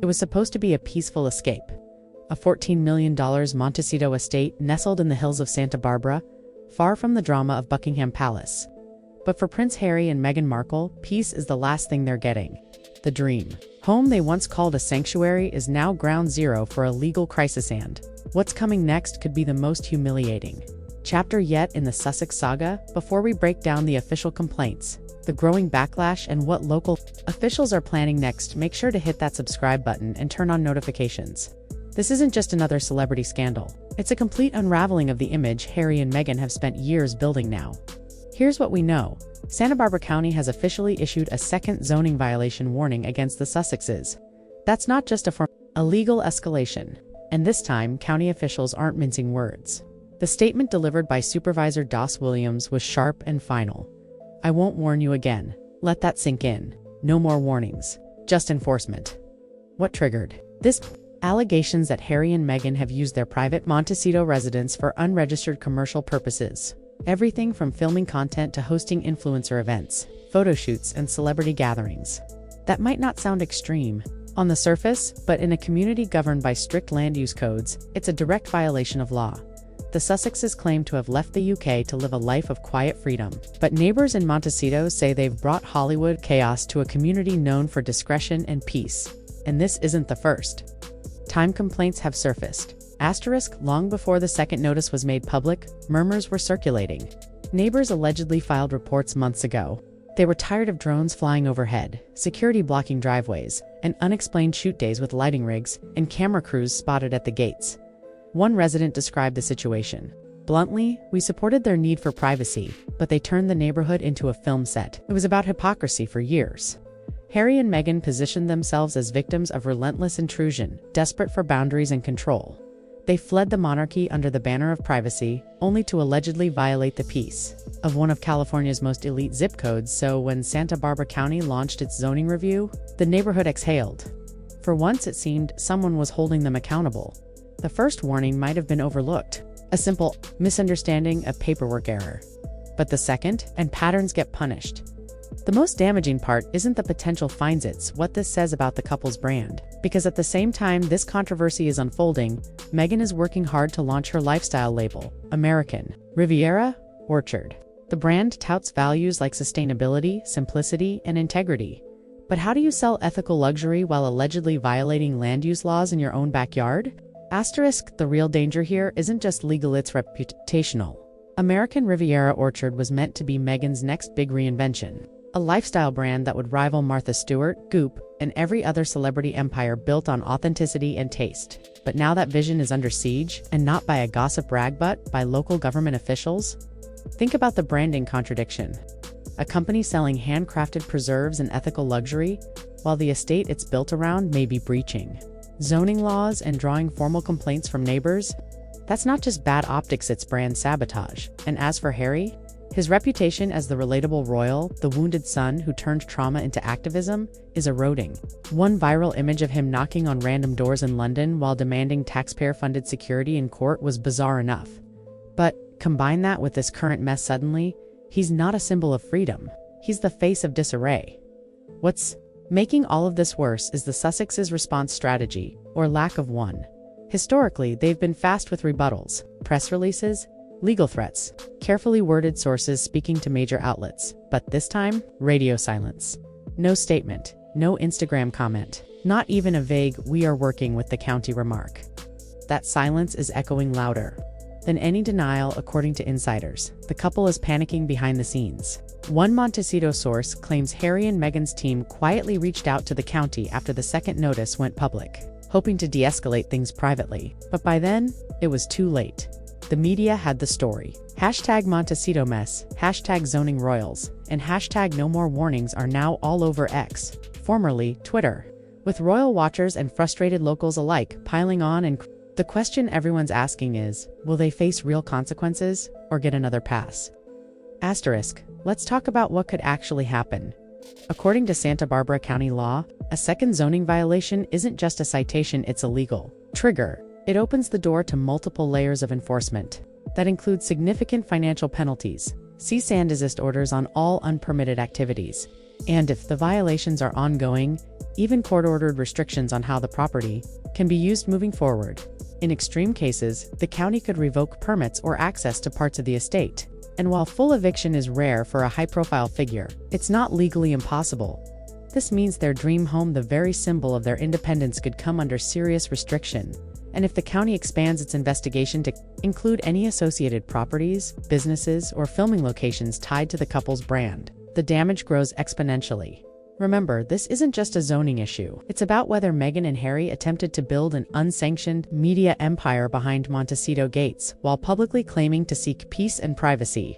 It was supposed to be a peaceful escape. A $14 million Montecito estate nestled in the hills of Santa Barbara, far from the drama of Buckingham Palace. But for Prince Harry and Meghan Markle, peace is the last thing they're getting. The dream home they once called a sanctuary is now ground zero for a legal crisis, and what's coming next could be the most humiliating chapter yet in the Sussex saga. Before we break down the official complaints, the growing backlash, and what local officials are planning next, make sure to hit that subscribe button and turn on notifications. This isn't just another celebrity scandal. It's a complete unraveling of the image Harry and Meghan have spent years building now. Here's what we know. Santa Barbara County has officially issued a second zoning violation warning against the Sussexes. That's not just a legal escalation. And this time, county officials aren't mincing words. The statement delivered by Supervisor Doss Williams was sharp and final. "I won't warn you again. Let that sink in. No more warnings. Just enforcement." What triggered this? Allegations that Harry and Meghan have used their private Montecito residence for unregistered commercial purposes. Everything from filming content to hosting influencer events, photo shoots, and celebrity gatherings. That might not sound extreme on the surface, but in a community governed by strict land use codes, it's a direct violation of law. The Sussexes claim to have left the UK to live a life of quiet freedom, but neighbors in Montecito say they've brought Hollywood chaos to a community known for discretion and peace. And this isn't the first time complaints have surfaced. Long before the second notice was made public, murmurs were circulating. Neighbors allegedly filed reports months ago. They were tired of drones flying overhead, security blocking driveways, and unexplained shoot days with lighting rigs and camera crews spotted at the gates. One resident described the situation. "Bluntly, we supported their need for privacy, but they turned the neighborhood into a film set. It was about hypocrisy for years." Harry and Meghan positioned themselves as victims of relentless intrusion, desperate for boundaries and control. They fled the monarchy under the banner of privacy, only to allegedly violate the peace of one of California's most elite zip codes. So when Santa Barbara County launched its zoning review, the neighborhood exhaled. For once it seemed someone was holding them accountable. The first warning might have been overlooked, a simple misunderstanding, a paperwork error. But the second, and patterns get punished. The most damaging part isn't the potential fines, it's what this says about the couple's brand. Because at the same time this controversy is unfolding, Meghan is working hard to launch her lifestyle label, American Riviera Orchard. The brand touts values like sustainability, simplicity, and integrity. But how do you sell ethical luxury while allegedly violating land use laws in your own backyard? The real danger here isn't just legal, it's reputational. American Riviera Orchard was meant to be Meghan's next big reinvention. A lifestyle brand that would rival Martha Stewart, Goop, and every other celebrity empire built on authenticity and taste. But now that vision is under siege, and not by a gossip rag but by local government officials. Think about the branding contradiction. A company selling handcrafted preserves and ethical luxury, while the estate it's built around may be breaching zoning laws and drawing formal complaints from neighbors. That's not just bad optics, it's brand sabotage. And as for Harry, his reputation as the relatable royal, the wounded son who turned trauma into activism, is eroding. One viral image of him knocking on random doors in London while demanding taxpayer-funded security in court was bizarre enough. But combine that with this current mess, suddenly, he's not a symbol of freedom. He's the face of disarray. What's making all of this worse is the Sussexes' response strategy, or lack of one. Historically, they've been fast with rebuttals, press releases, legal threats, carefully worded sources speaking to major outlets. But this time, radio silence. No statement, no Instagram comment, not even a vague "we are working with the county" remark. That silence is echoing louder than any denial, according to insiders. The couple is panicking behind the scenes. One Montecito source claims Harry and Meghan's team quietly reached out to the county after the second notice went public, hoping to de-escalate things privately. But by then, it was too late. The media had the story. Hashtag Montecito mess, hashtag zoning royals, and hashtag no more warnings are now all over X, formerly Twitter, with royal watchers and frustrated locals alike piling on. And the question everyone's asking is, will they face real consequences or get another pass? Let's talk about what could actually happen. According to Santa Barbara County law, a second zoning violation isn't just a citation, it's a legal trigger. It opens the door to multiple layers of enforcement. That includes significant financial penalties, cease and desist orders on all unpermitted activities. And if the violations are ongoing, even court-ordered restrictions on how the property can be used moving forward. In extreme cases, the county could revoke permits or access to parts of the estate. And while full eviction is rare for a high-profile figure, it's not legally impossible. This means their dream home, the very symbol of their independence, could come under serious restriction. And if the county expands its investigation to include any associated properties, businesses, or filming locations tied to the couple's brand, the damage grows exponentially. Remember, this isn't just a zoning issue. It's about whether Meghan and Harry attempted to build an unsanctioned media empire behind Montecito gates while publicly claiming to seek peace and privacy.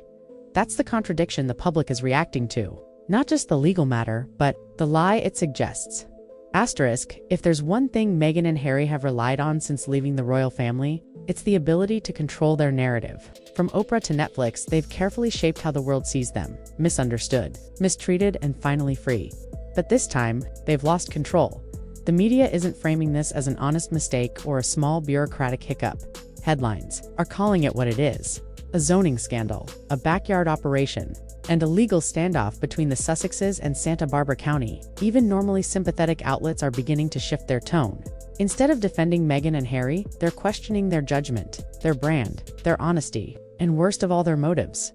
That's the contradiction the public is reacting to. Not just the legal matter, but the lie it suggests. Asterisk, if there's one thing Meghan and Harry have relied on since leaving the royal family, it's the ability to control their narrative. From Oprah to Netflix, they've carefully shaped how the world sees them, misunderstood, mistreated, and finally free. But this time, they've lost control. The media isn't framing this as an honest mistake or a small bureaucratic hiccup. Headlines are calling it what it is: a zoning scandal, a backyard operation, and a legal standoff between the Sussexes and Santa Barbara County. Even normally sympathetic outlets are beginning to shift their tone. Instead of defending Meghan and Harry, they're questioning their judgment, their brand, their honesty, and worst of all, their motives.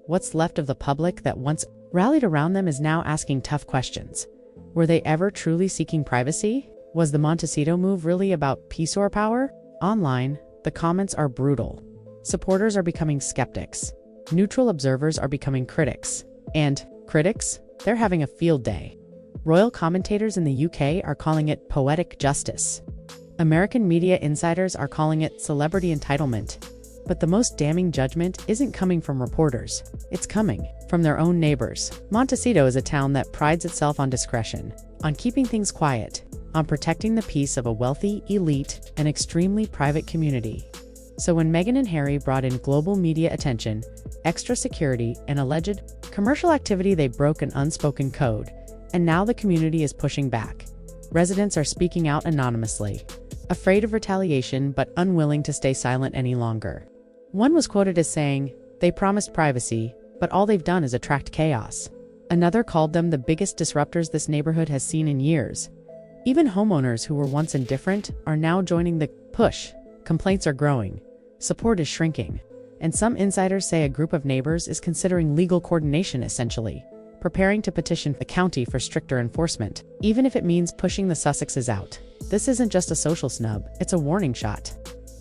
What's left of the public that once rallied around them is now asking tough questions. Were they ever truly seeking privacy? Was the Montecito move really about peace or power? Online, the comments are brutal. Supporters are becoming skeptics. Neutral observers are becoming critics. And critics? They're having a field day. Royal commentators in the UK are calling it poetic justice. American media insiders are calling it celebrity entitlement. But the most damning judgment isn't coming from reporters. It's coming from their own neighbors. Montecito is a town that prides itself on discretion, on keeping things quiet, on protecting the peace of a wealthy, elite, and extremely private community. So when Meghan and Harry brought in global media attention, extra security, and alleged commercial activity, they broke an unspoken code. And now the community is pushing back. Residents are speaking out anonymously, afraid of retaliation but unwilling to stay silent any longer. One was quoted as saying, "They promised privacy, but all they've done is attract chaos." Another called them the biggest disruptors this neighborhood has seen in years. Even homeowners who were once indifferent are now joining the push. Complaints are growing. Support is shrinking. And some insiders say a group of neighbors is considering legal coordination, essentially preparing to petition the county for stricter enforcement, even if it means pushing the Sussexes out. This isn't just a social snub, it's a warning shot.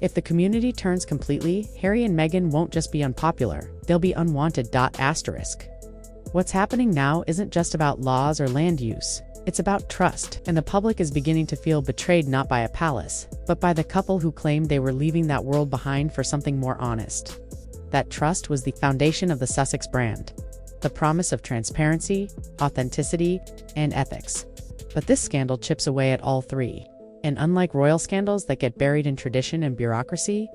If the community turns completely, Harry and Meghan won't just be unpopular, they'll be unwanted. Asterisk. What's happening now isn't just about laws or land use. It's about trust, and the public is beginning to feel betrayed not by a palace, but by the couple who claimed they were leaving that world behind for something more honest. That trust was the foundation of the Sussex brand, the promise of transparency, authenticity, and ethics. But this scandal chips away at all three. And unlike royal scandals that get buried in tradition and bureaucracy,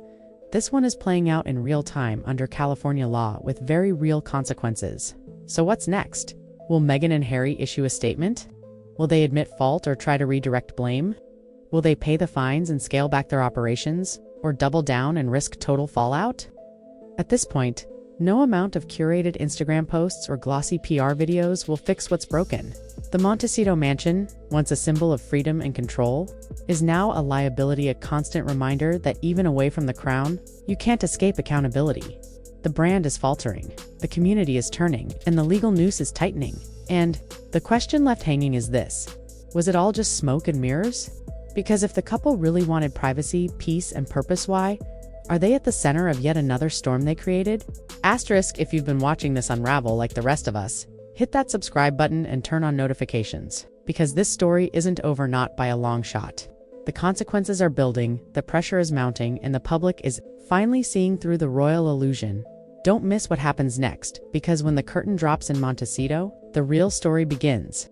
this one is playing out in real time under California law with very real consequences. So what's next? Will Meghan and Harry issue a statement? Will they admit fault or try to redirect blame? Will they pay the fines and scale back their operations, or double down and risk total fallout? At this point, no amount of curated Instagram posts or glossy PR videos will fix what's broken. The Montecito mansion, once a symbol of freedom and control, is now a liability, a constant reminder that even away from the crown, you can't escape accountability. The brand is faltering, the community is turning, and the legal noose is tightening. And the question left hanging is this: was it all just smoke and mirrors? Because if the couple really wanted privacy, peace, and purpose, why are they at the center of yet another storm they created? Asterisk, if you've been watching this unravel like the rest of us, hit that subscribe button and turn on notifications, because this story isn't over, not by a long shot. The consequences are building, the pressure is mounting, and the public is finally seeing through the royal illusion. Don't miss what happens next, because when the curtain drops in Montecito, the real story begins.